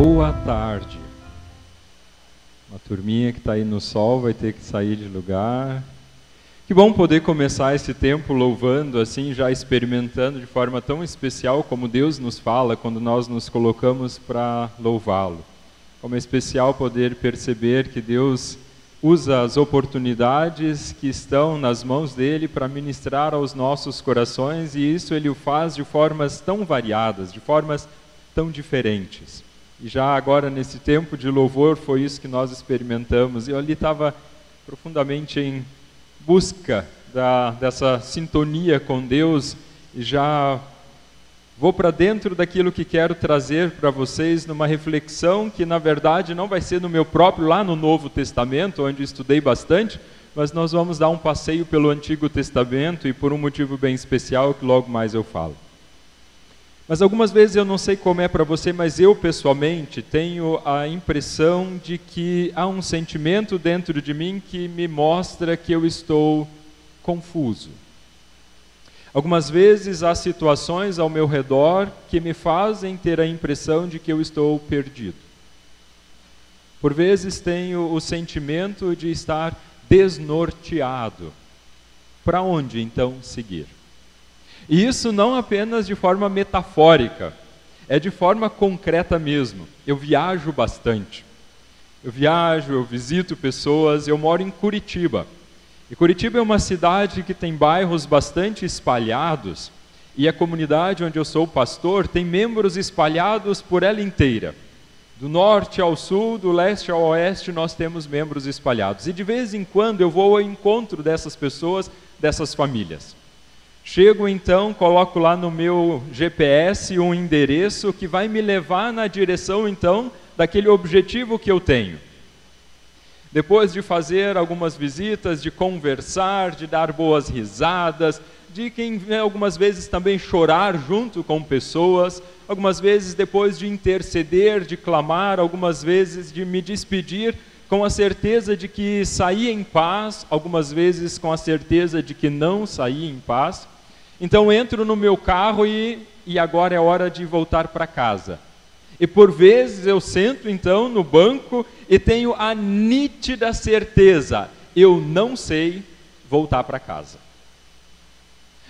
Boa tarde. Uma turminha que está aí no sol vai ter que sair de lugar. Que bom poder começar esse tempo louvando, assim, já experimentando de forma tão especial como Deus nos fala quando nós nos colocamos para louvá-lo. Como é especial poder perceber que Deus usa as oportunidades que estão nas mãos dele para ministrar aos nossos corações, e isso ele o faz de formas tão variadas, de formas tão diferentes. E já agora nesse tempo de louvor foi isso que nós experimentamos. Eu ali estava profundamente em busca dessa sintonia com Deus e já vou para dentro daquilo que quero trazer para vocês numa reflexão que na verdade não vai ser no meu próprio, lá no Novo Testamento, onde estudei bastante, mas nós vamos dar um passeio pelo Antigo Testamento e por um motivo bem especial que logo mais eu falo. Mas algumas vezes eu não sei como é para você, mas eu pessoalmente tenho a impressão de que há um sentimento dentro de mim que me mostra que eu estou confuso. Algumas vezes há situações ao meu redor que me fazem ter a impressão de que eu estou perdido. Por vezes tenho o sentimento de estar desnorteado. Para onde então seguir? E isso não apenas de forma metafórica, é de forma concreta mesmo. Eu viajo bastante. Eu visito pessoas, eu moro em Curitiba. E Curitiba é uma cidade que tem bairros bastante espalhados, e a comunidade onde eu sou pastor tem membros espalhados por ela inteira. Do norte ao sul, do leste ao oeste, nós temos membros espalhados. E de vez em quando eu vou ao encontro dessas pessoas, dessas famílias. Chego então, coloco lá no meu GPS um endereço que vai me levar na direção então daquele objetivo que eu tenho. Depois de fazer algumas visitas, de conversar, de dar boas risadas, de algumas vezes também chorar junto com pessoas, algumas vezes depois de interceder, de clamar, algumas vezes de me despedir com a certeza de que saí em paz, algumas vezes com a certeza de que não saí em paz. Então entro no meu carro e agora é hora de voltar para casa. E por vezes eu sento então no banco e tenho a nítida certeza, eu não sei voltar para casa.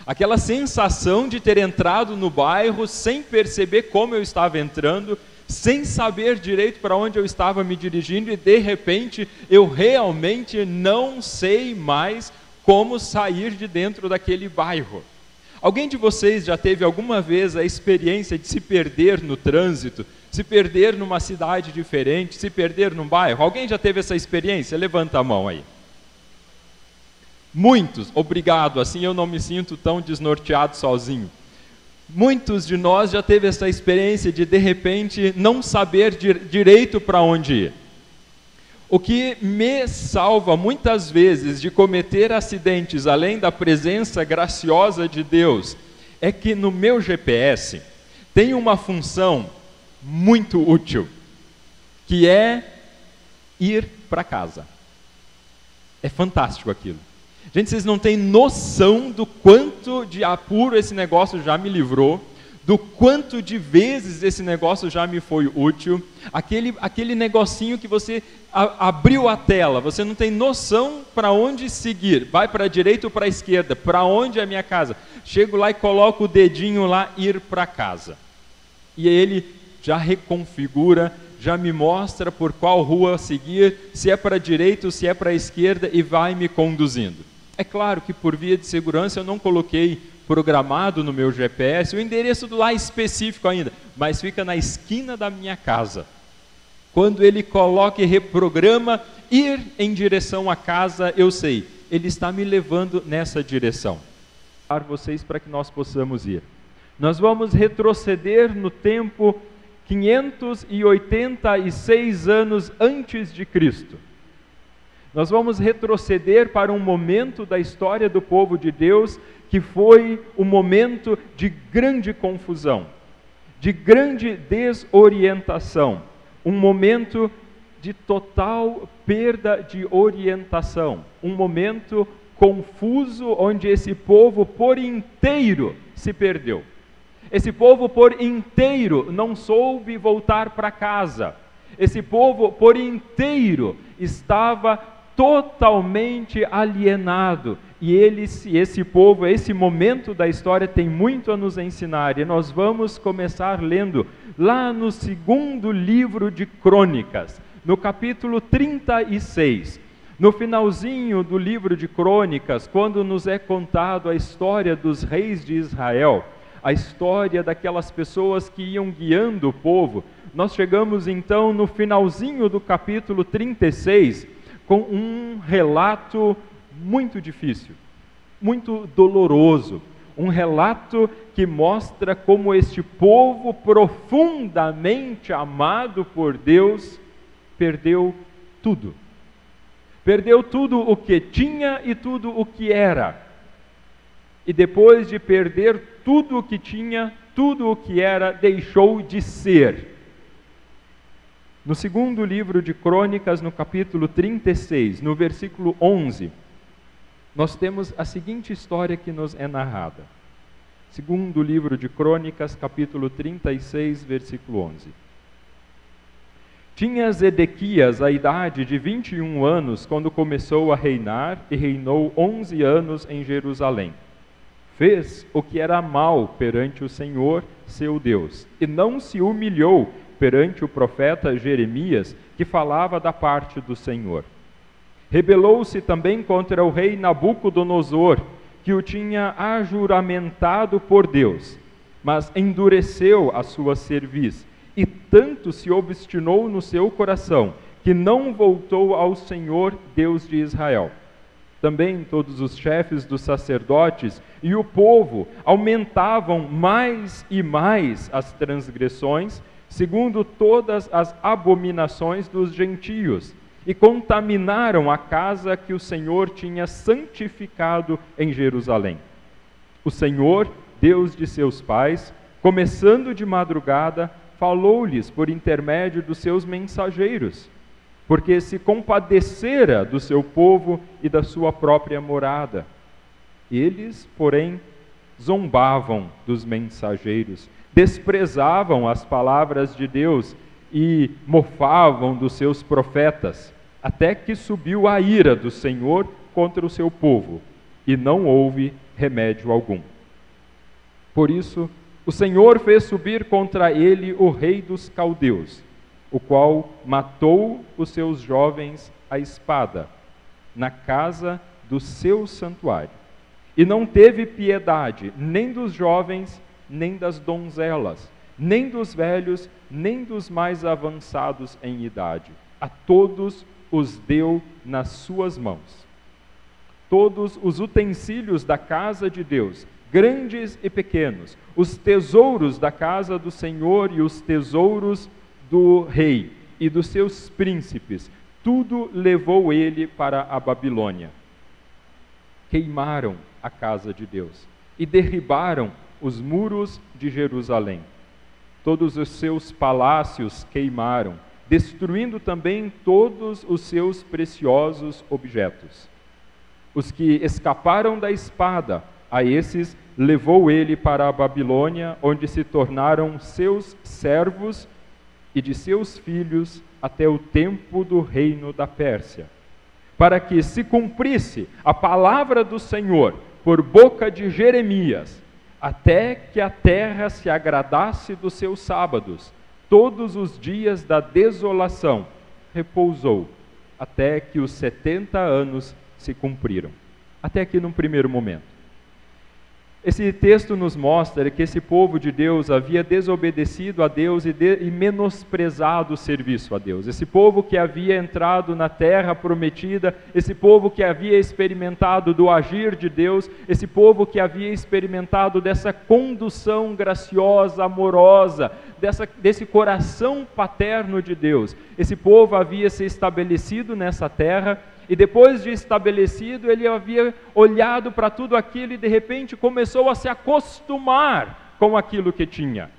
Aquela sensação de ter entrado no bairro sem perceber como eu estava entrando, sem saber direito para onde eu estava me dirigindo e de repente eu realmente não sei mais como sair de dentro daquele bairro. Alguém de vocês já teve alguma vez a experiência de se perder no trânsito, se perder numa cidade diferente, se perder num bairro? Alguém já teve essa experiência? Levanta a mão aí. Muitos, obrigado, assim eu não me sinto tão desnorteado sozinho. Muitos de nós já teve essa experiência de repente não saber direito para onde ir. O que me salva muitas vezes de cometer acidentes, além da presença graciosa de Deus, é que no meu GPS tem uma função muito útil, que é ir para casa. É fantástico aquilo. Gente, vocês não têm noção do quanto de apuro esse negócio já me livrou, do quanto de vezes esse negócio já me foi útil, aquele negocinho que você abriu a tela, você não tem noção para onde seguir, vai para a direita ou para a esquerda, para onde é a minha casa? Chego lá e coloco o dedinho lá, ir para casa. E ele já reconfigura, já me mostra por qual rua seguir, se é para a direita ou se é para a esquerda e vai me conduzindo. É claro que por via de segurança eu não coloquei programado no meu GPS o endereço do lá específico ainda, mas fica na esquina da minha casa. Quando ele coloca e reprograma ir em direção à casa, eu sei, ele está me levando nessa direção. Para vocês para que nós possamos ir. Nós vamos retroceder no tempo 586 anos antes de Cristo. Nós vamos retroceder para um momento da história do povo de Deus que foi um momento de grande confusão, de grande desorientação, um momento de total perda de orientação, um momento confuso onde esse povo por inteiro se perdeu. Esse povo por inteiro não soube voltar para casa. Esse povo por inteiro estava totalmente alienado. E esse povo, esse momento da história tem muito a nos ensinar. E nós vamos começar lendo lá no segundo livro de Crônicas, no capítulo 36. No finalzinho do livro de Crônicas, quando nos é contado a história dos reis de Israel, a história daquelas pessoas que iam guiando o povo, nós chegamos então no finalzinho do capítulo 36 com um relato muito difícil, muito doloroso, um relato que mostra como este povo profundamente amado por Deus perdeu tudo. Perdeu tudo o que tinha e tudo o que era. E depois de perder tudo o que tinha, tudo o que era, deixou de ser. No segundo livro de Crônicas, no capítulo 36, no versículo 11, nós temos a seguinte história que nos é narrada. Segundo livro de Crônicas, capítulo 36, versículo 11. Tinha Zedequias a idade de 21 anos quando começou a reinar e reinou 11 anos em Jerusalém. Fez o que era mal perante o Senhor, seu Deus, e não se humilhou perante o profeta Jeremias, que falava da parte do Senhor. Rebelou-se também contra o rei Nabucodonosor, que o tinha ajuramentado por Deus, mas endureceu a sua cerviz, e tanto se obstinou no seu coração, que não voltou ao Senhor, Deus de Israel. Também todos os chefes dos sacerdotes e o povo aumentavam mais e mais as transgressões, segundo todas as abominações dos gentios, e contaminaram a casa que o Senhor tinha santificado em Jerusalém. O Senhor, Deus de seus pais, começando de madrugada, falou-lhes por intermédio dos seus mensageiros, porque se compadecera do seu povo e da sua própria morada. Eles, porém, zombavam dos mensageiros, desprezavam as palavras de Deus e mofavam dos seus profetas, até que subiu a ira do Senhor contra o seu povo, e não houve remédio algum. Por isso, o Senhor fez subir contra ele o rei dos caldeus, o qual matou os seus jovens à espada, na casa do seu santuário. E não teve piedade nem dos jovens, nem das donzelas, nem dos velhos, nem dos mais avançados em idade. A todos os deu nas suas mãos. Todos os utensílios da casa de Deus, grandes e pequenos, os tesouros da casa do Senhor e os tesouros do rei e dos seus príncipes, tudo levou ele para a Babilônia. Queimaram a casa de Deus e derribaram os muros de Jerusalém. Todos os seus palácios queimaram, destruindo também todos os seus preciosos objetos. Os que escaparam da espada, a esses levou ele para a Babilônia, onde se tornaram seus servos e de seus filhos até o tempo do reino da Pérsia, para que se cumprisse a palavra do Senhor por boca de Jeremias, até que a terra se agradasse dos seus sábados. Todos os dias da desolação repousou, até que os 70 anos se cumpriram. Até aqui num primeiro momento. Esse texto nos mostra que esse povo de Deus havia desobedecido a Deus e menosprezado o serviço a Deus. Esse povo que havia entrado na terra prometida, esse povo que havia experimentado do agir de Deus, esse povo que havia experimentado dessa condução graciosa, amorosa, desse coração paterno de Deus. Esse povo havia se estabelecido nessa terra, e depois de estabelecido, ele havia olhado para tudo aquilo e de repente começou a se acostumar com aquilo que tinha.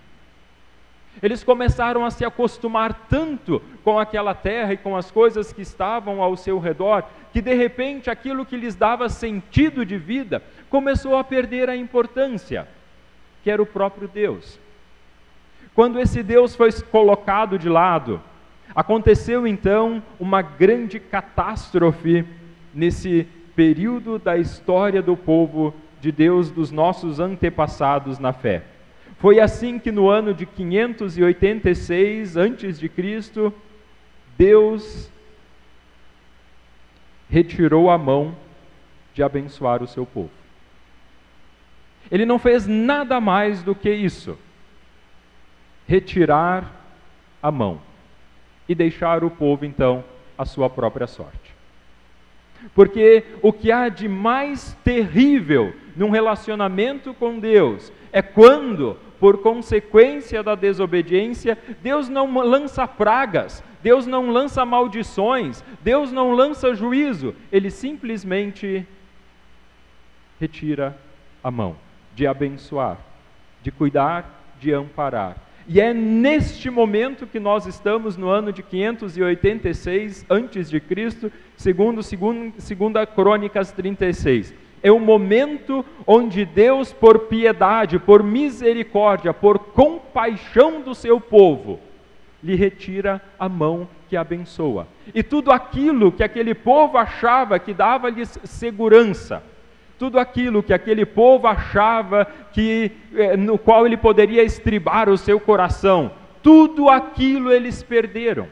Eles começaram a se acostumar tanto com aquela terra e com as coisas que estavam ao seu redor, que de repente aquilo que lhes dava sentido de vida começou a perder a importância. que era o próprio Deus. Quando esse Deus foi colocado de lado, aconteceu então uma grande catástrofe nesse período da história do povo de Deus, dos nossos antepassados na fé. Foi assim que no ano de 586 a.C., Deus retirou a mão de abençoar o seu povo. Ele não fez nada mais do que isso: retirar a mão e deixar o povo então à sua própria sorte. Porque o que há de mais terrível num relacionamento com Deus é quando, por consequência da desobediência, Deus não lança pragas, Deus não lança maldições, Deus não lança juízo, Ele simplesmente retira a mão de abençoar, de cuidar, de amparar. E é neste momento que nós estamos no ano de 586 a.C., segundo Crônicas 36. É o momento onde Deus, por piedade, por misericórdia, por compaixão do seu povo, lhe retira a mão que abençoa. E tudo aquilo que aquele povo achava que dava-lhes segurança, tudo aquilo que aquele povo achava no qual ele poderia estribar o seu coração, tudo aquilo eles perderam.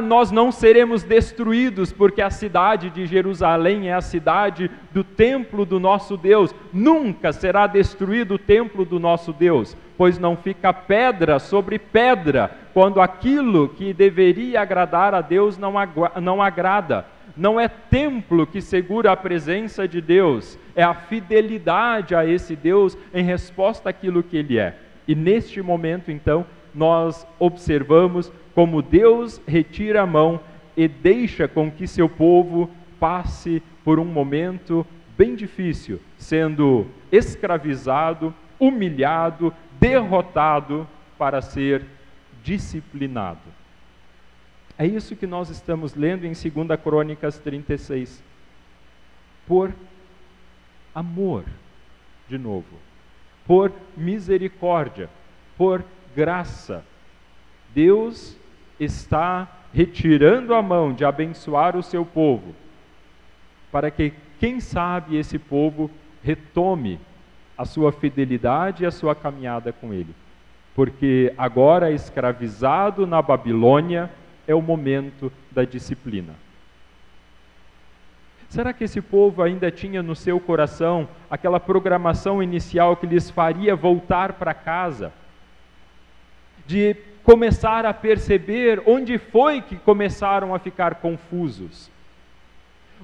Nós não seremos destruídos porque a cidade de Jerusalém é a cidade do templo do nosso Deus. Nunca será destruído o templo do nosso Deus, pois não fica pedra sobre pedra quando aquilo que deveria agradar a Deus não agrada. Não é templo que segura a presença de Deus, é a fidelidade a esse Deus em resposta àquilo que Ele é. E neste momento, então, nós observamos como Deus retira a mão e deixa com que seu povo passe por um momento bem difícil, sendo escravizado, humilhado, derrotado para ser disciplinado. É isso que nós estamos lendo em 2 Crônicas 36. Por amor, de novo, por misericórdia, por graça, Deus está retirando a mão de abençoar o seu povo, para que, quem sabe, esse povo retome a sua fidelidade e a sua caminhada com Ele. Porque agora, escravizado na Babilônia, é o momento da disciplina. Será que esse povo ainda tinha no seu coração aquela programação inicial que lhes faria voltar para casa? De começar a perceber onde foi que começaram a ficar confusos?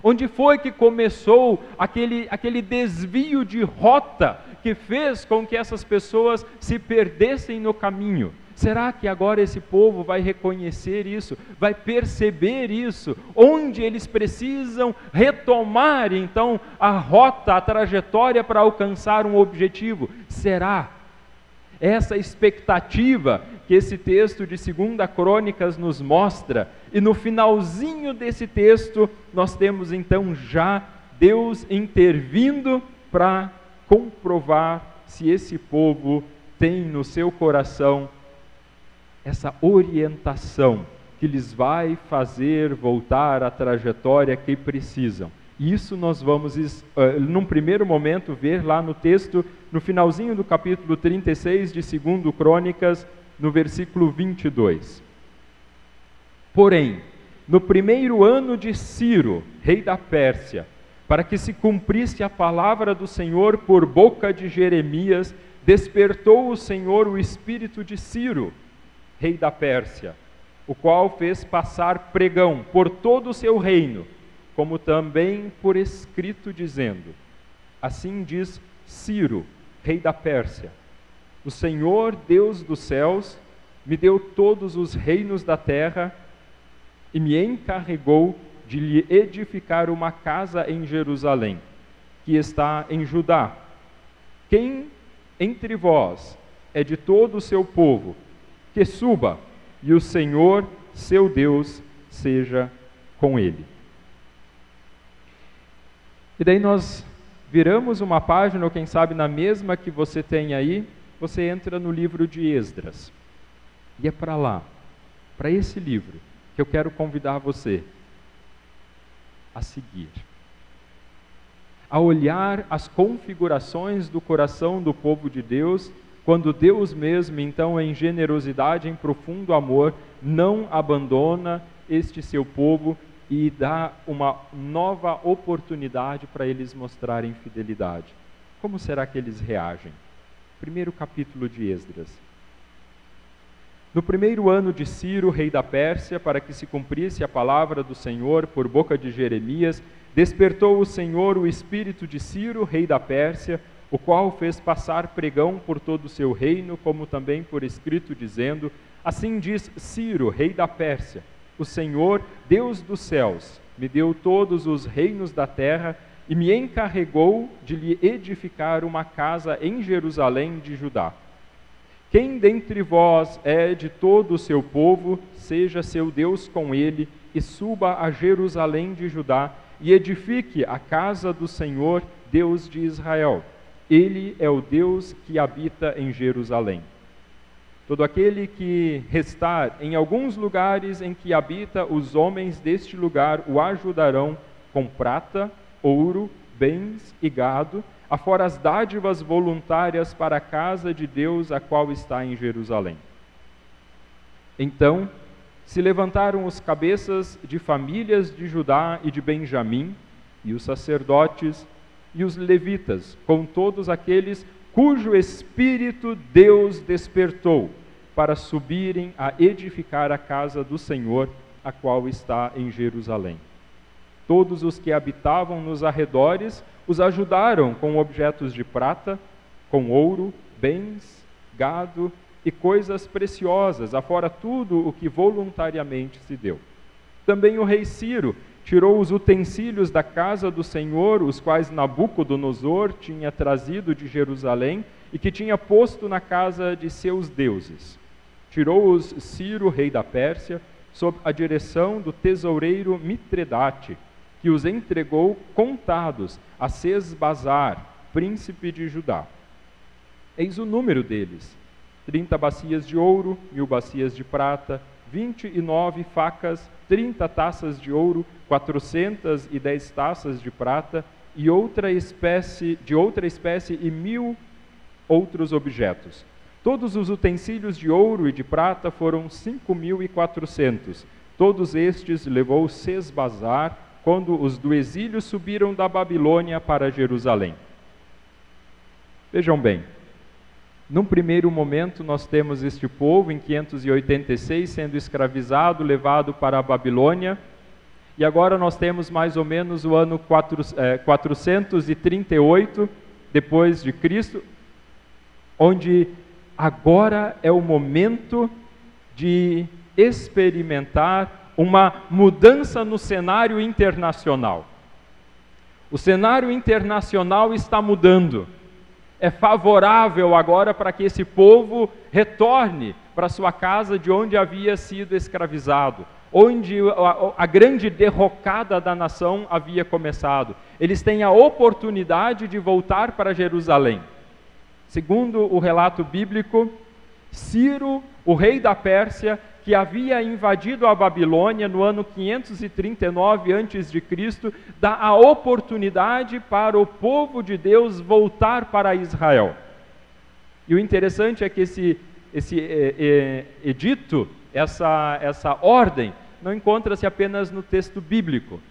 Onde foi que começou aquele desvio de rota que fez com que essas pessoas se perdessem no caminho? Será que agora esse povo vai reconhecer isso, vai perceber isso, onde eles precisam retomar então a rota, a trajetória para alcançar um objetivo? Será? Essa expectativa que esse texto de 2 Crônicas nos mostra, e no finalzinho desse texto nós temos então já Deus intervindo para comprovar se esse povo tem no seu coração essa orientação que lhes vai fazer voltar à trajetória que precisam. Isso nós vamos, num primeiro momento, ver lá no texto, no finalzinho do capítulo 36 de 2 Crônicas, no versículo 22. Porém, no primeiro ano de Ciro, rei da Pérsia, para que se cumprisse a palavra do Senhor por boca de Jeremias, despertou o Senhor o espírito de Ciro, rei da Pérsia, o qual fez passar pregão por todo o seu reino, como também por escrito, dizendo: assim diz Ciro, rei da Pérsia: o Senhor, Deus dos céus, me deu todos os reinos da terra e me encarregou de lhe edificar uma casa em Jerusalém, que está em Judá. Quem entre vós é de todo o seu povo, que suba, e o Senhor, seu Deus, seja com ele. E daí nós viramos uma página, ou quem sabe na mesma que você tem aí, você entra no livro de Esdras. E é para lá, para esse livro, que eu quero convidar você a seguir. A olhar as configurações do coração do povo de Deus, quando Deus mesmo, então, em generosidade, em profundo amor, não abandona este seu povo e dá uma nova oportunidade para eles mostrarem fidelidade. Como será que eles reagem? Primeiro capítulo de Esdras. No primeiro ano de Ciro, rei da Pérsia, para que se cumprisse a palavra do Senhor por boca de Jeremias, despertou o Senhor o espírito de Ciro, rei da Pérsia, o qual fez passar pregão por todo o seu reino, como também por escrito, dizendo: assim diz Ciro, rei da Pérsia: o Senhor, Deus dos céus, me deu todos os reinos da terra e me encarregou de lhe edificar uma casa em Jerusalém de Judá. Quem dentre vós é de todo o seu povo, seja seu Deus com ele, e suba a Jerusalém de Judá, e edifique a casa do Senhor, Deus de Israel. Ele é o Deus que habita em Jerusalém. Todo aquele que restar em alguns lugares em que habita, os homens deste lugar o ajudarão com prata, ouro, bens e gado, afora as dádivas voluntárias para a casa de Deus, a qual está em Jerusalém. Então se levantaram os cabeças de famílias de Judá e de Benjamim, e os sacerdotes e os levitas, com todos aqueles cujo espírito Deus despertou, para subirem a edificar a casa do Senhor, a qual está em Jerusalém. Todos os que habitavam nos arredores os ajudaram com objetos de prata, com ouro, bens, gado e coisas preciosas, afora tudo o que voluntariamente se deu. Também o rei Ciro tirou os utensílios da casa do Senhor, os quais Nabucodonosor tinha trazido de Jerusalém e que tinha posto na casa de seus deuses. Tirou-os Ciro, rei da Pérsia, sob a direção do tesoureiro Mitredate, que os entregou contados a Sesbazar, príncipe de Judá. Eis o número deles: 30 bacias de ouro, 1000 bacias de prata, 29 facas, 30 taças de ouro, 410 taças de prata, e de outra espécie e 1000 outros objetos. Todos os utensílios de ouro e de prata foram 5.400. Todos estes levou Sesbazar, quando os do exílio subiram da Babilônia para Jerusalém. Vejam bem, num primeiro momento nós temos este povo em 586 sendo escravizado, levado para a Babilônia, e agora nós temos mais ou menos o ano 438 depois de Cristo, onde agora é o momento de experimentar uma mudança no cenário internacional. O cenário internacional está mudando. É favorável agora para que esse povo retorne para sua casa de onde havia sido escravizado, onde a grande derrocada da nação havia começado. Eles têm a oportunidade de voltar para Jerusalém. Segundo o relato bíblico, Ciro, o rei da Pérsia, que havia invadido a Babilônia no ano 539 a.C., dá a oportunidade para o povo de Deus voltar para Israel. E o interessante é que esse edito, essa ordem, não encontra-se apenas no texto bíblico.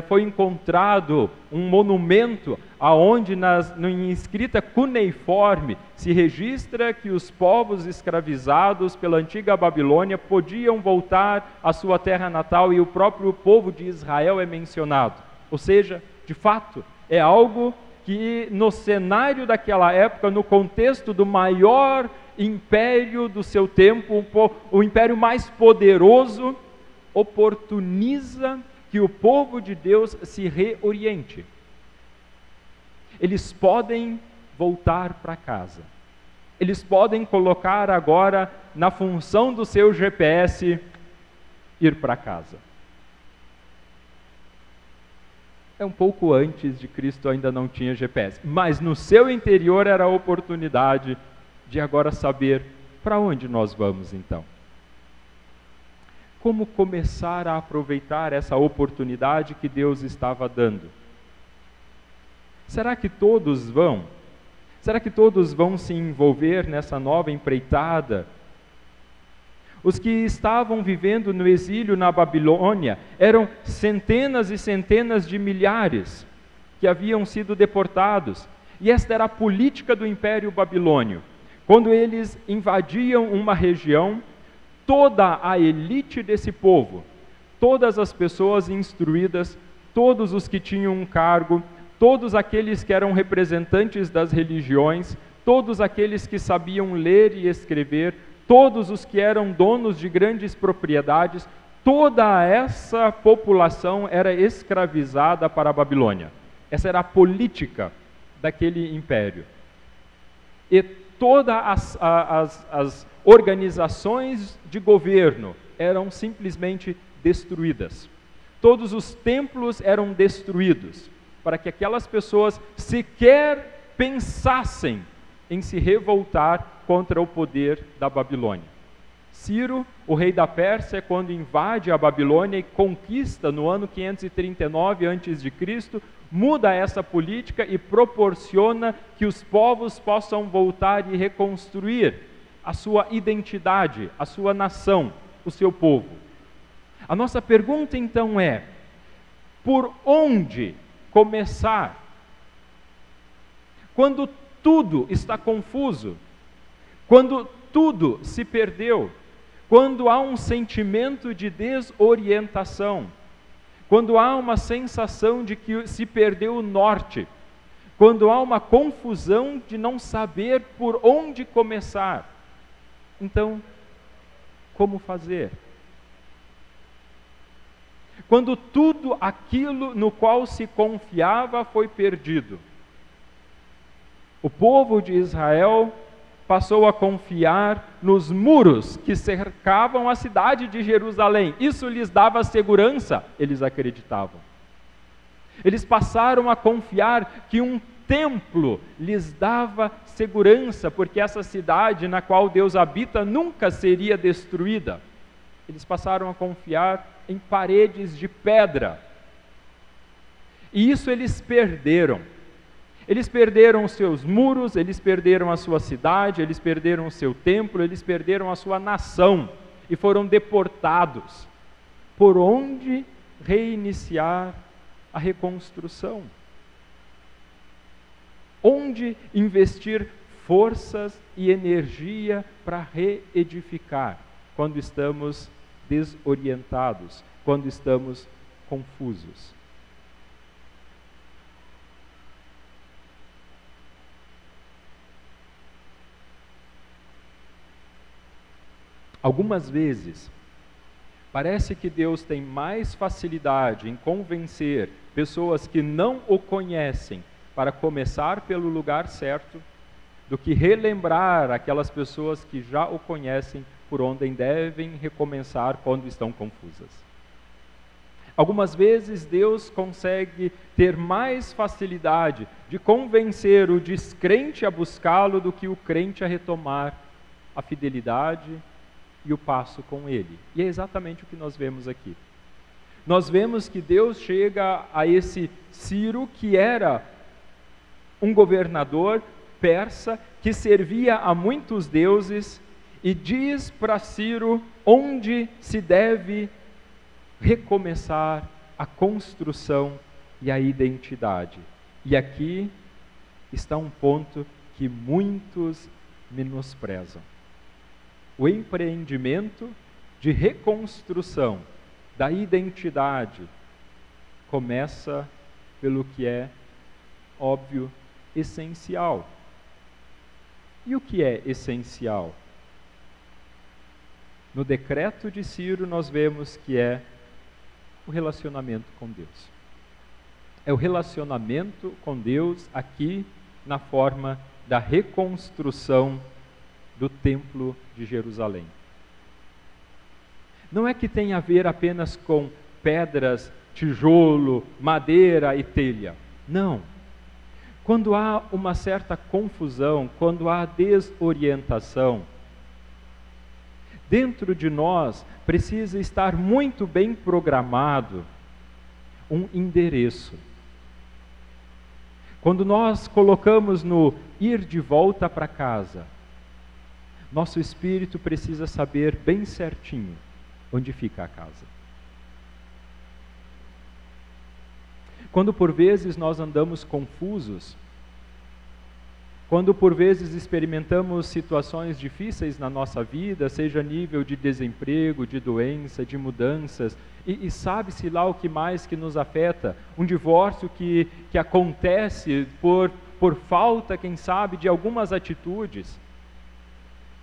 Foi encontrado um monumento aonde em escrita cuneiforme se registra que os povos escravizados pela antiga Babilônia podiam voltar à sua terra natal, e o próprio povo de Israel é mencionado. Ou seja, de fato, é algo que no cenário daquela época, no contexto do maior império do seu tempo, o império mais poderoso, oportuniza que o povo de Deus se reoriente. Eles podem voltar para casa. Eles podem colocar agora na função do seu GPS ir para casa. É um pouco antes de Cristo, ainda não tinha GPS. Mas no seu interior era a oportunidade de agora saber para onde nós vamos então. Como começar a aproveitar essa oportunidade que Deus estava dando? Será que todos vão? Será que todos vão se envolver nessa nova empreitada? Os que estavam vivendo no exílio na Babilônia eram centenas e centenas de milhares que haviam sido deportados. E esta era a política do Império Babilônio. Quando eles invadiam uma região, toda a elite desse povo, todas as pessoas instruídas, todos os que tinham um cargo, todos aqueles que eram representantes das religiões, todos aqueles que sabiam ler e escrever, todos os que eram donos de grandes propriedades, toda essa população era escravizada para a Babilônia. Essa era a política daquele império. E todas as organizações de governo eram simplesmente destruídas. Todos os templos eram destruídos, para que aquelas pessoas sequer pensassem em se revoltar contra o poder da Babilônia. Ciro, o rei da Pérsia, quando invade a Babilônia e conquista no ano 539 a.C., muda essa política e proporciona que os povos possam voltar e reconstruir a sua identidade, a sua nação, o seu povo. A nossa pergunta então é: por onde começar? Quando tudo está confuso, quando tudo se perdeu, quando há um sentimento de desorientação, quando há uma sensação de que se perdeu o norte, quando há uma confusão de não saber por onde começar, então, como fazer? Quando tudo aquilo no qual se confiava foi perdido, o povo de Israel passou a confiar nos muros que cercavam a cidade de Jerusalém. Isso lhes dava segurança, eles acreditavam. Eles passaram a confiar que um templo lhes dava segurança, porque essa cidade na qual Deus habita nunca seria destruída. Eles passaram a confiar em paredes de pedra. E isso eles perderam. Eles perderam os seus muros, eles perderam a sua cidade, eles perderam o seu templo, eles perderam a sua nação e foram deportados. Por onde reiniciar a reconstrução? Onde investir forças e energia para reedificar quando estamos desorientados, quando estamos confusos? Algumas vezes, parece que Deus tem mais facilidade em convencer pessoas que não o conhecem para começar pelo lugar certo, do que relembrar aquelas pessoas que já o conhecem por onde devem recomeçar quando estão confusas. Algumas vezes Deus consegue ter mais facilidade de convencer o descrente a buscá-lo do que o crente a retomar a fidelidade e o passo com ele. E é exatamente o que nós vemos aqui. Nós vemos que Deus chega a esse Ciro, que era um governador persa, que servia a muitos deuses, e diz para Ciro onde se deve recomeçar a construção e a identidade. E aqui está um ponto que muitos menosprezam. O empreendimento de reconstrução da identidade começa pelo que é óbvio, essencial. E o que é essencial? No decreto de Ciro nós vemos que é o relacionamento com Deus. É o relacionamento com Deus aqui na forma da reconstrução do Templo de Jerusalém. Não é que tenha a ver apenas com pedras tijolo, madeira e telha. Não. Quando há uma certa confusão, quando há desorientação, dentro de nós precisa estar muito bem programado um endereço. Quando nós colocamos no ir de volta para casa, nosso espírito precisa saber bem certinho onde fica a casa. Quando por vezes nós andamos confusos, quando por vezes experimentamos situações difíceis na nossa vida, seja a nível de desemprego, de doença, de mudanças, e sabe-se lá o que mais que nos afeta, um divórcio que acontece por falta, quem sabe, de algumas atitudes,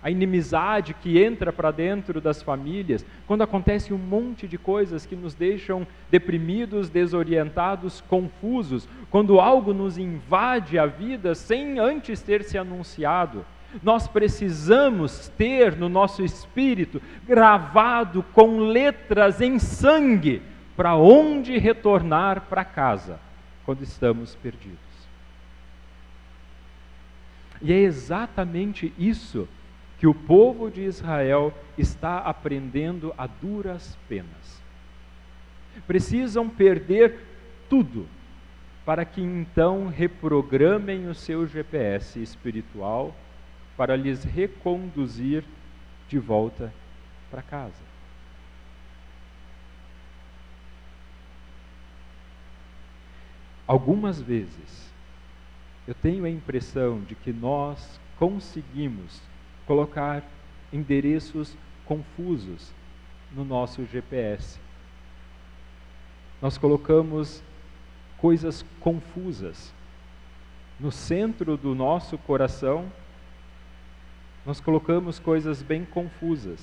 a inimizade que entra para dentro das famílias, quando acontece um monte de coisas que nos deixam deprimidos, desorientados, confusos, quando algo nos invade a vida sem antes ter se anunciado, nós precisamos ter no nosso espírito gravado com letras em sangue para onde retornar para casa quando estamos perdidos. E é exatamente isso que o povo de Israel está aprendendo a duras penas. Precisam perder tudo para que então reprogramem o seu GPS espiritual para lhes reconduzir de volta para casa. Algumas vezes eu tenho a impressão de que nós conseguimos colocar endereços confusos no nosso GPS. Nós colocamos coisas confusas no centro do nosso coração. Nós colocamos coisas bem confusas.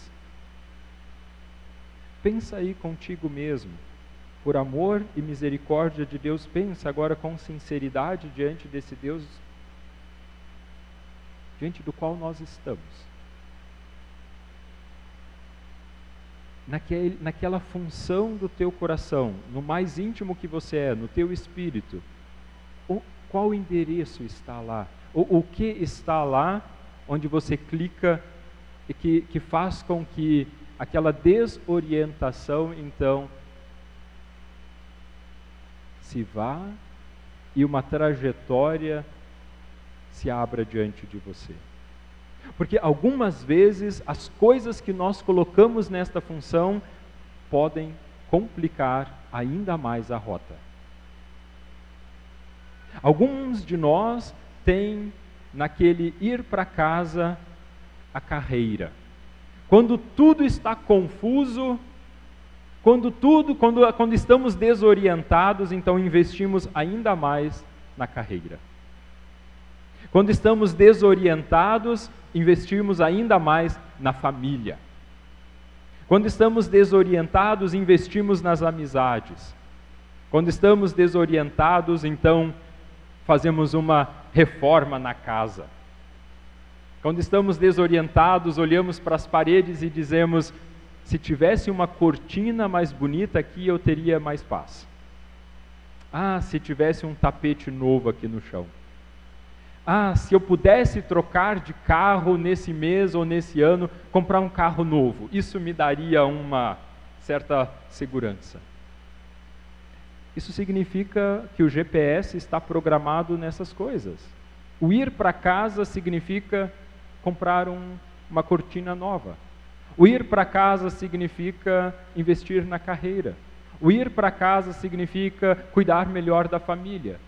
Pensa aí contigo mesmo. Por amor e misericórdia de Deus, pensa agora com sinceridade diante desse Deus diante do qual nós estamos. Naquela função do teu coração, no mais íntimo que você é, no teu espírito, qual endereço está lá? O que está lá onde você clica e que faz com que aquela desorientação, então, se vá e uma trajetória se abra diante de você. Porque algumas vezes as coisas que nós colocamos nesta função podem complicar ainda mais a rota. Alguns de nós têm naquele ir para casa a carreira. Quando tudo está confuso, quando estamos desorientados, então investimos ainda mais na carreira. Quando estamos desorientados, investimos ainda mais na família. Quando estamos desorientados, investimos nas amizades. Quando estamos desorientados, então fazemos uma reforma na casa. Quando estamos desorientados, olhamos para as paredes e dizemos: se tivesse uma cortina mais bonita aqui, eu teria mais paz. Ah, se tivesse um tapete novo aqui no chão. Ah, se eu pudesse trocar de carro nesse mês ou nesse ano, comprar um carro novo, isso me daria uma certa segurança. Isso significa que o GPS está programado nessas coisas. O ir para casa significa comprar uma cortina nova. O ir para casa significa investir na carreira. O ir para casa significa cuidar melhor da família.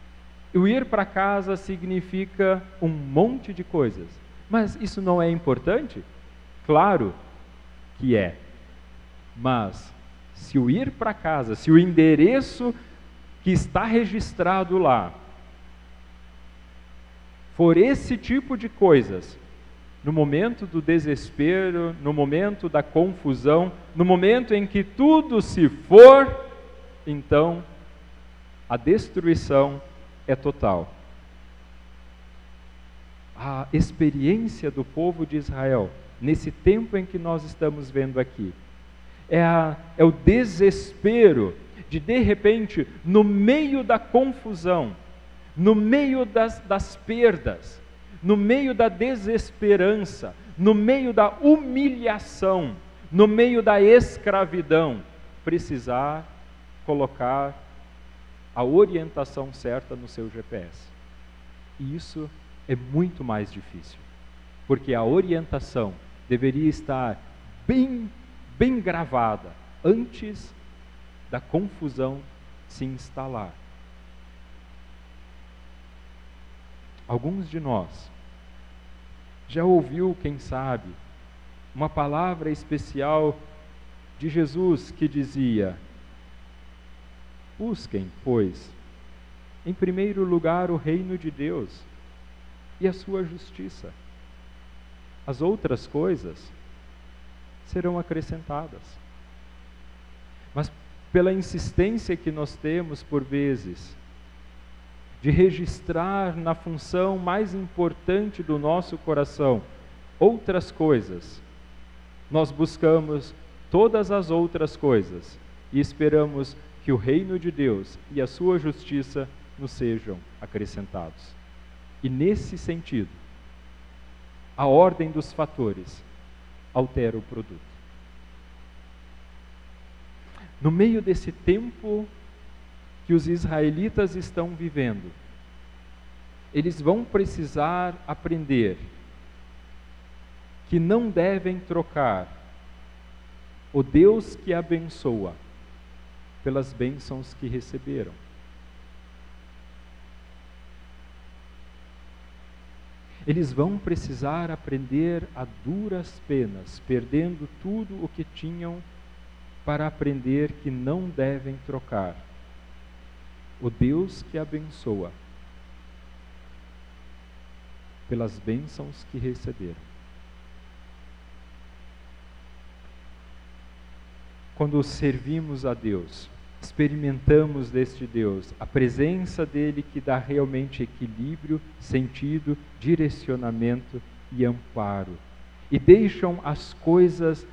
O ir para casa significa um monte de coisas. Mas isso não é importante? Claro que é. Mas se o ir para casa, se o endereço que está registrado lá for esse tipo de coisas, no momento do desespero, no momento da confusão, no momento em que tudo se for, então a destruição é total. A experiência do povo de Israel, nesse tempo em que nós estamos vendo aqui, é o desespero de repente, no meio da confusão, no meio das perdas, no meio da desesperança, no meio da humilhação, no meio da escravidão, precisar colocar a orientação certa no seu GPS. E isso é muito mais difícil, porque a orientação deveria estar bem gravada antes da confusão se instalar. Alguns de nós já ouviu, quem sabe, uma palavra especial de Jesus que dizia: busquem, pois, em primeiro lugar o reino de Deus e a sua justiça. As outras coisas serão acrescentadas. Mas pela insistência que nós temos, por vezes, de registrar na função mais importante do nosso coração outras coisas, nós buscamos todas as outras coisas e esperamos que o reino de Deus e a sua justiça nos sejam acrescentados. E nesse sentido, a ordem dos fatores altera o produto. No meio desse tempo que os israelitas estão vivendo, eles vão precisar aprender que não devem trocar o Deus que abençoa pelas bênçãos que receberam. Eles vão precisar aprender a duras penas, perdendo tudo o que tinham, para aprender que não devem trocar o Deus que abençoa pelas bênçãos que receberam. Quando servimos a Deus, experimentamos deste Deus, a presença dele que dá realmente equilíbrio, sentido, direcionamento e amparo. E deixam as coisas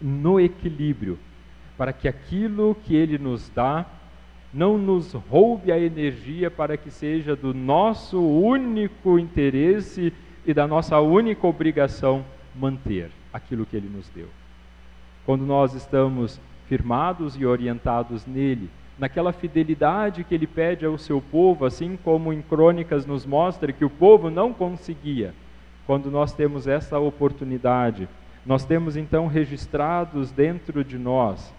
no equilíbrio, para que aquilo que ele nos dá não nos roube a energia, para que seja do nosso único interesse e da nossa única obrigação manter aquilo que ele nos deu. Quando nós estamos firmados e orientados nele, naquela fidelidade que ele pede ao seu povo, assim como em Crônicas nos mostra que o povo não conseguia, quando nós temos essa oportunidade, nós temos então registrados dentro de nós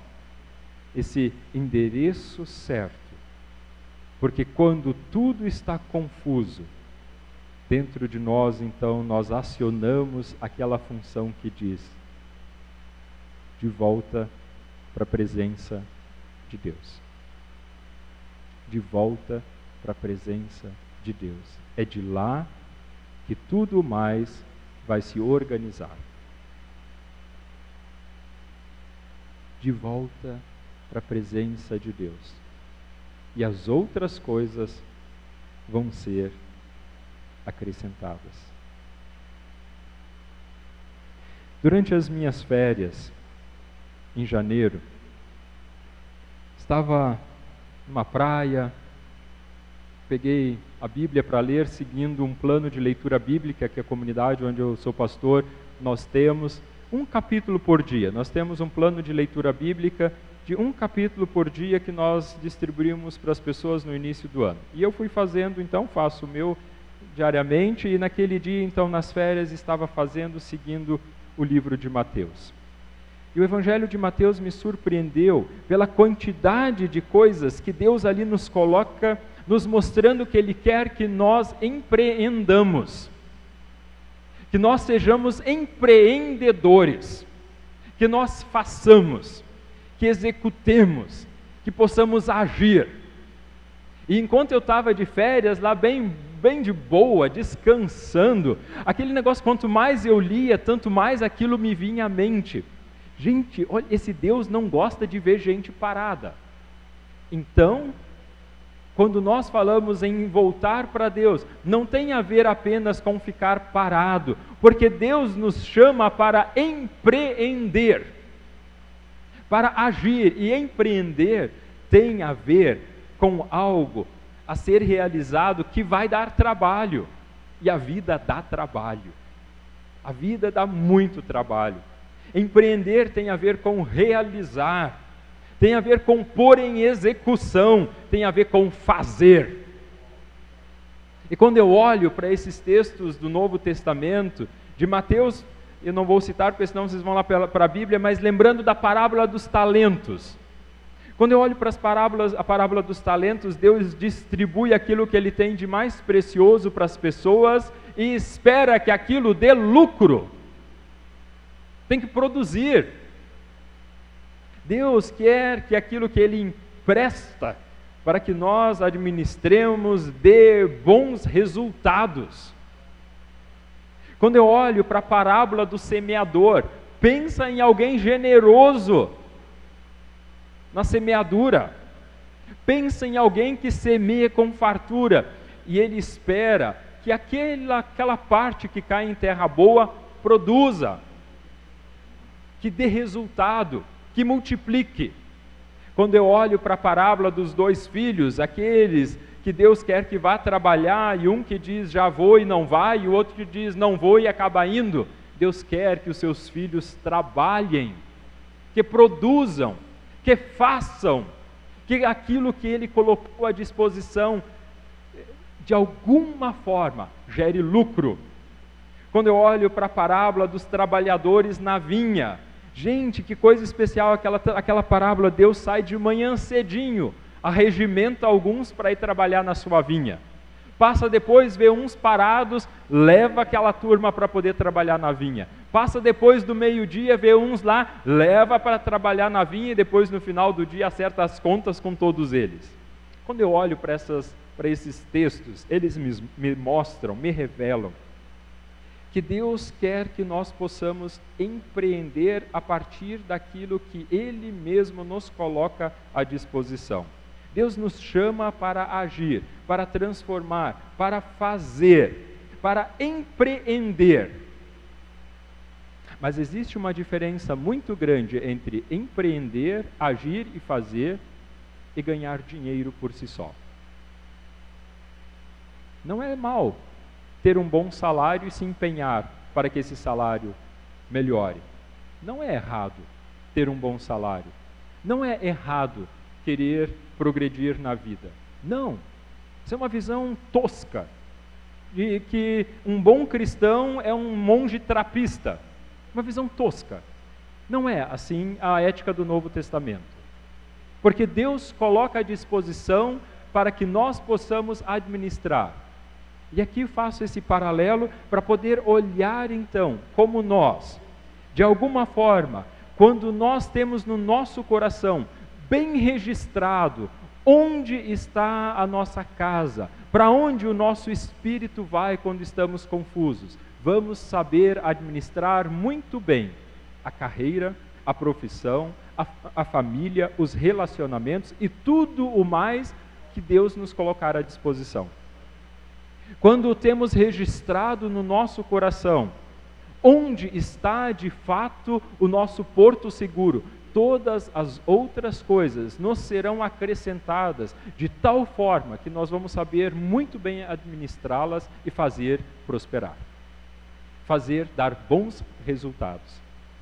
esse endereço certo, porque quando tudo está confuso, dentro de nós então nós acionamos aquela função que diz: de volta para a presença de Deus. De volta para a presença de Deus. É de lá que tudo mais vai se organizar. De volta para a presença de Deus. E as outras coisas vão ser acrescentadas. Durante as minhas férias, em janeiro, estava numa praia, peguei a Bíblia para ler, seguindo um plano de leitura bíblica que a comunidade onde eu sou pastor, nós temos um capítulo por dia. Nós temos um plano de leitura bíblica de um capítulo por dia que nós distribuímos para as pessoas no início do ano. E eu fui fazendo, então, faço o meu diariamente, e naquele dia, então, nas férias, estava fazendo, seguindo o livro de Mateus. E o Evangelho de Mateus me surpreendeu pela quantidade de coisas que Deus ali nos coloca, nos mostrando que Ele quer que nós empreendamos, que nós sejamos empreendedores, que nós façamos, que executemos, que possamos agir. E enquanto eu estava de férias, lá bem de boa, descansando, aquele negócio, quanto mais eu lia, tanto mais aquilo me vinha à mente. Gente, olha, esse Deus não gosta de ver gente parada. Então, quando nós falamos em voltar para Deus, não tem a ver apenas com ficar parado, porque Deus nos chama para empreender, para agir. E empreender tem a ver com algo a ser realizado que vai dar trabalho. E a vida dá trabalho. A vida dá muito trabalho. Empreender tem a ver com realizar, tem a ver com pôr em execução, tem a ver com fazer. E quando eu olho para esses textos do Novo Testamento, de Mateus, eu não vou citar, porque senão vocês vão lá para a Bíblia, mas lembrando da parábola dos talentos. Quando eu olho para a parábola dos talentos, Deus distribui aquilo que Ele tem de mais precioso para as pessoas e espera que aquilo dê lucro. Tem que produzir. Deus quer que aquilo que Ele empresta para que nós administremos dê bons resultados. Quando eu olho para a parábola do semeador, pensa em alguém generoso na semeadura. Pensa em alguém que semeia com fartura e ele espera que aquela parte que cai em terra boa produza, que dê resultado, que multiplique. Quando eu olho para a parábola dos 2 filhos, aqueles que Deus quer que vá trabalhar, e um que diz já vou e não vai, e o outro que diz não vou e acaba indo, Deus quer que os seus filhos trabalhem, que produzam, que façam, que aquilo que Ele colocou à disposição, de alguma forma, gere lucro. Quando eu olho para a parábola dos trabalhadores na vinha, gente, que coisa especial aquela parábola. Deus sai de manhã cedinho, arregimenta alguns para ir trabalhar na sua vinha. Passa depois, vê uns parados, leva aquela turma para poder trabalhar na vinha. Passa depois do meio-dia, vê uns lá, leva para trabalhar na vinha e depois no final do dia acerta as contas com todos eles. Quando eu olho para esses textos, eles me mostram, me revelam que Deus quer que nós possamos empreender a partir daquilo que Ele mesmo nos coloca à disposição. Deus nos chama para agir, para transformar, para fazer, para empreender. Mas existe uma diferença muito grande entre empreender, agir e fazer e ganhar dinheiro por si só. Não é mal ter um bom salário e se empenhar para que esse salário melhore. Não é errado ter um bom salário. Não é errado querer progredir na vida. Não. Isso é uma visão tosca de que um bom cristão é um monge trapista. Uma visão tosca. Não é assim a ética do Novo Testamento. Porque Deus coloca à disposição para que nós possamos administrar. E aqui faço esse paralelo para poder olhar então como nós, de alguma forma, quando nós temos no nosso coração bem registrado onde está a nossa casa, para onde o nosso espírito vai quando estamos confusos, vamos saber administrar muito bem a carreira, a profissão, a família, os relacionamentos e tudo o mais que Deus nos colocar à disposição. Quando temos registrado no nosso coração onde está de fato o nosso porto seguro, todas as outras coisas nos serão acrescentadas de tal forma que nós vamos saber muito bem administrá-las e fazer prosperar, fazer dar bons resultados.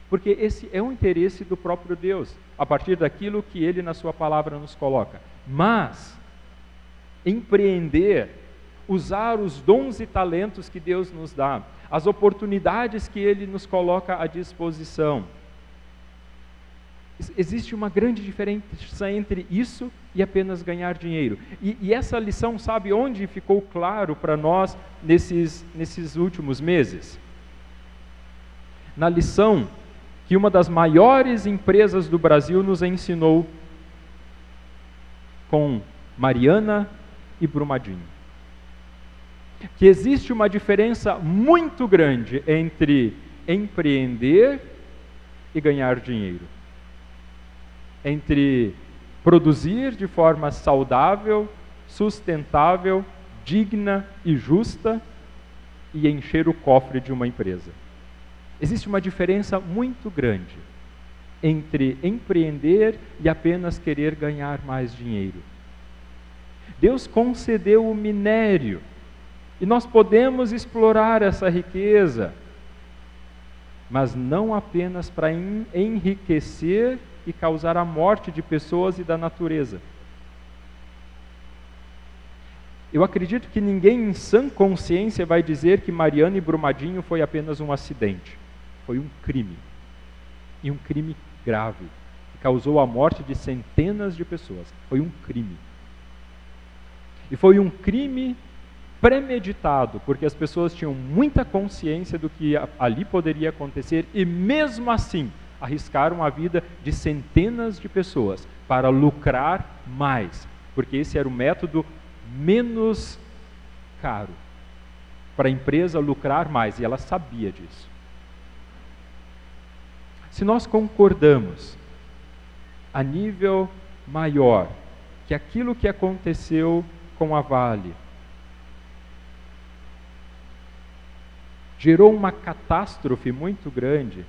Porque esse é o interesse do próprio Deus, a partir daquilo que Ele na sua palavra nos coloca. Mas empreender, usar os dons e talentos que Deus nos dá, as oportunidades que Ele nos coloca à disposição. Existe uma grande diferença entre isso e apenas ganhar dinheiro. E essa lição, sabe onde ficou claro para nós nesses últimos meses? Na lição que uma das maiores empresas do Brasil nos ensinou com Mariana e Brumadinho. Que existe uma diferença muito grande entre empreender e ganhar dinheiro. Entre produzir de forma saudável, sustentável, digna e justa e encher o cofre de uma empresa. Existe uma diferença muito grande. entre empreender e apenas querer ganhar mais dinheiro. Deus concedeu o minério e nós podemos explorar essa riqueza, mas não apenas para enriquecer e causar a morte de pessoas e da natureza. Eu acredito que ninguém em sã consciência vai dizer que Mariana e Brumadinho foi apenas um acidente. Foi um crime. E um crime grave, que causou a morte de centenas de pessoas. Foi um crime. E foi um crime premeditado, porque as pessoas tinham muita consciência do que ali poderia acontecer e mesmo assim arriscaram a vida de centenas de pessoas para lucrar mais, porque esse era o método menos caro para a empresa lucrar mais, e ela sabia disso. Se nós concordamos a nível maior que aquilo que aconteceu com a Vale gerou uma catástrofe muito grande,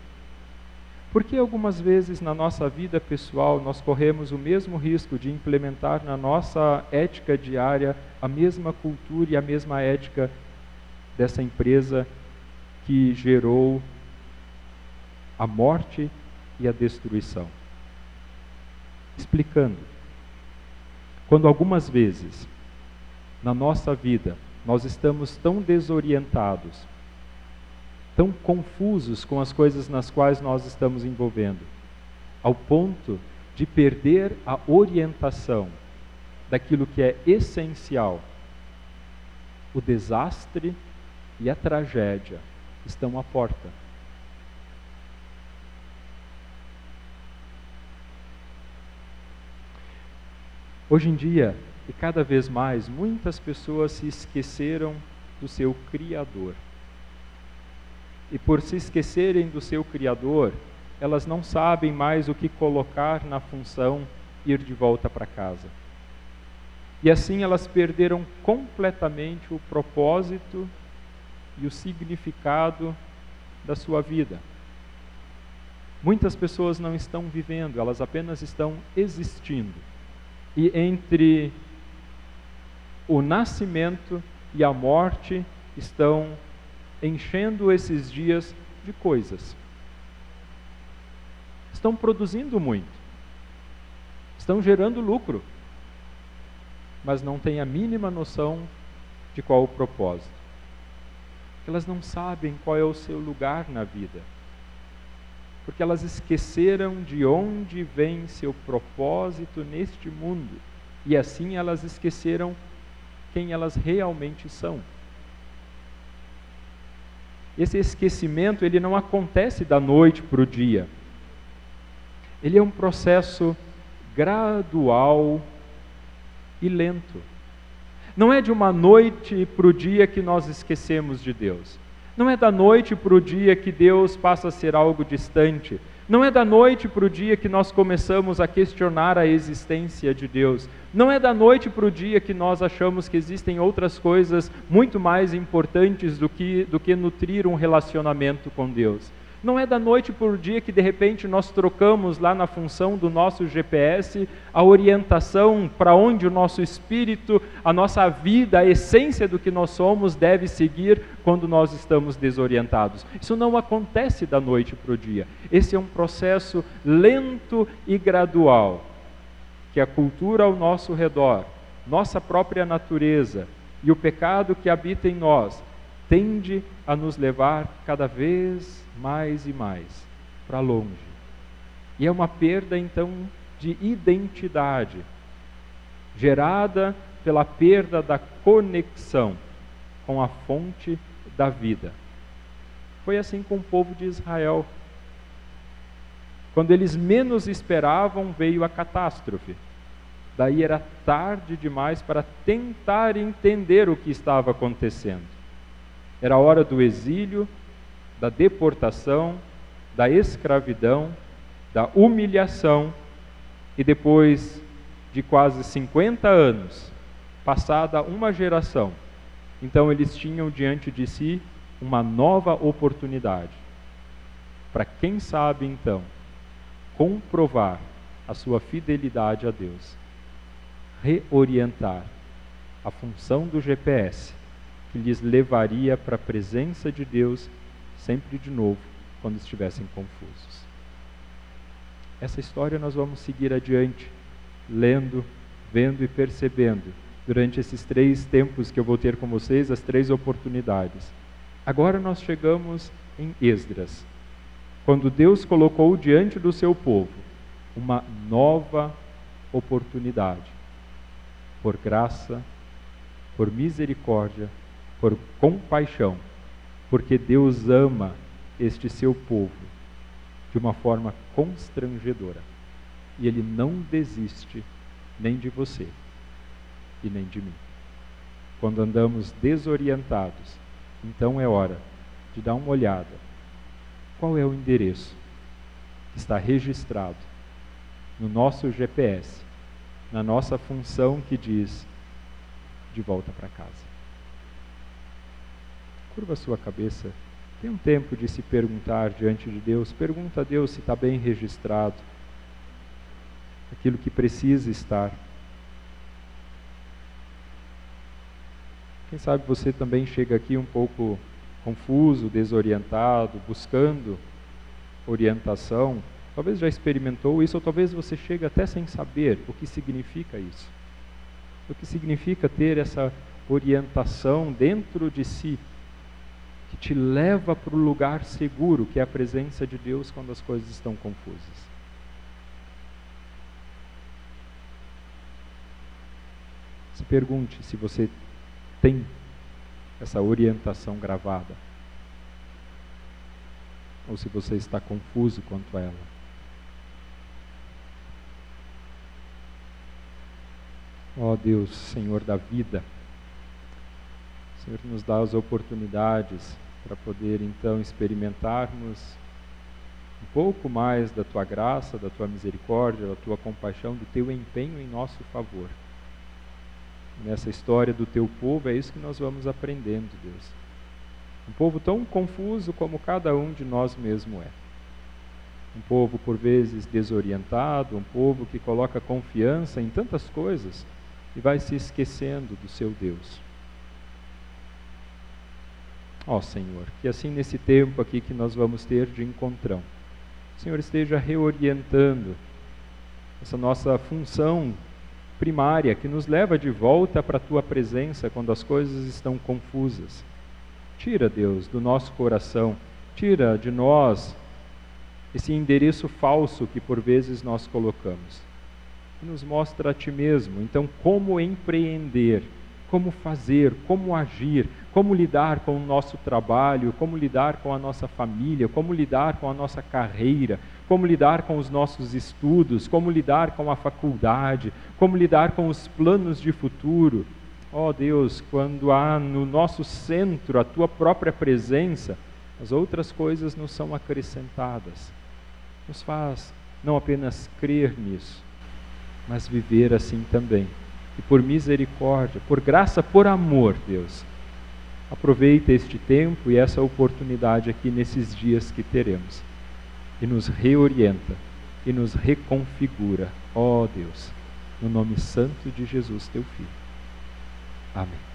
porque algumas vezes na nossa vida pessoal nós corremos o mesmo risco de implementar na nossa ética diária a mesma cultura e a mesma ética dessa empresa que gerou a morte e a destruição. Explicando, quando algumas vezes na nossa vida nós estamos tão desorientados, tão confusos com as coisas nas quais nós estamos envolvendo, ao ponto de perder a orientação daquilo que é essencial, o desastre e a tragédia estão à porta. Hoje em dia, e cada vez mais, muitas pessoas se esqueceram do seu Criador. E por se esquecerem do seu Criador, elas não sabem mais o que colocar na função ir de volta para casa. E assim elas perderam completamente o propósito e o significado da sua vida. Muitas pessoas não estão vivendo, elas apenas estão existindo. E entre o nascimento e a morte estão enchendo esses dias de coisas. Estão produzindo muito. Estão gerando lucro. Mas não têm a mínima noção de qual o propósito. Elas não sabem qual é o seu lugar na vida. Porque elas esqueceram de onde vem seu propósito neste mundo. E assim elas esqueceram quem elas realmente são. Esse esquecimento, ele não acontece da noite para o dia. Ele é um processo gradual e lento. Não é de uma noite para o dia que nós esquecemos de Deus. Não é da noite para o dia que Deus passa a ser algo distante. Não é da noite para o dia que nós começamos a questionar a existência de Deus. Não é da noite para o dia que nós achamos que existem outras coisas muito mais importantes do que nutrir um relacionamento com Deus. Não é da noite para o dia que de repente nós trocamos lá na função do nosso GPS a orientação para onde o nosso espírito, a nossa vida, a essência do que nós somos deve seguir quando nós estamos desorientados. Isso não acontece da noite para o dia. Esse é um processo lento e gradual, que a cultura ao nosso redor, nossa própria natureza e o pecado que habita em nós, tende a nos levar cada vez mais e mais para longe. E é uma perda, então, de identidade, gerada pela perda da conexão com a fonte da vida. Foi assim com o povo de Israel. Quando eles menos esperavam, veio a catástrofe. Daí era tarde demais para tentar entender o que estava acontecendo. Era a hora do exílio, da deportação, da escravidão, da humilhação, e depois de quase 50 anos, passada uma geração, então eles tinham diante de si uma nova oportunidade, para quem sabe então, comprovar a sua fidelidade a Deus, reorientar a função do GPS, que lhes levaria para a presença de Deus sempre de novo, quando estivessem confusos. Essa história nós vamos seguir adiante, lendo, vendo e percebendo, durante esses 3 tempos que eu vou ter com vocês, as 3 oportunidades. Agora nós chegamos em Esdras, quando Deus colocou diante do seu povo uma nova oportunidade, por graça, por misericórdia, por compaixão, porque Deus ama este seu povo de uma forma constrangedora. E Ele não desiste nem de você e nem de mim. Quando andamos desorientados, então é hora de dar uma olhada. Qual é o endereço que está registrado no nosso GPS, na nossa função que diz de volta para casa? Curva a sua cabeça. Tem um tempo de se perguntar diante de Deus. Pergunta a Deus se está bem registrado aquilo que precisa estar. Quem sabe você também chega aqui um pouco confuso, desorientado, buscando orientação. Talvez já experimentou isso, ou talvez você chegue até sem saber o que significa isso. O que significa ter essa orientação dentro de si, que te leva para o lugar seguro, que é a presença de Deus quando as coisas estão confusas. Se pergunte se você tem essa orientação gravada, ou se você está confuso quanto a ela. Ó Deus, Senhor da vida, o Senhor nos dá as oportunidades para poder então experimentarmos um pouco mais da Tua graça, da Tua misericórdia, da Tua compaixão, do Teu empenho em nosso favor. Nessa história do Teu povo, é isso que nós vamos aprendendo, Deus. Um povo tão confuso como cada um de nós mesmo é. Um povo por vezes desorientado, um povo que coloca confiança em tantas coisas e vai se esquecendo do seu Deus. Ó Senhor, que assim nesse tempo aqui que nós vamos ter de encontrão, o Senhor esteja reorientando essa nossa função primária, que nos leva de volta para a Tua presença quando as coisas estão confusas. Tira, Deus, do nosso coração, tira de nós esse endereço falso que por vezes nós colocamos. E nos mostra a Ti mesmo, então, como empreender, como fazer, como agir, como lidar com o nosso trabalho, como lidar com a nossa família, como lidar com a nossa carreira, como lidar com os nossos estudos, como lidar com a faculdade, como lidar com os planos de futuro. Ó Deus, quando há no nosso centro a Tua própria presença, as outras coisas nos são acrescentadas. Nos faz não apenas crer nisso, mas viver assim também. E por misericórdia, por graça, por amor, Deus, aproveita este tempo e essa oportunidade aqui nesses dias que teremos. E nos reorienta, e nos reconfigura, ó Deus, no nome santo de Jesus, Teu Filho. Amém.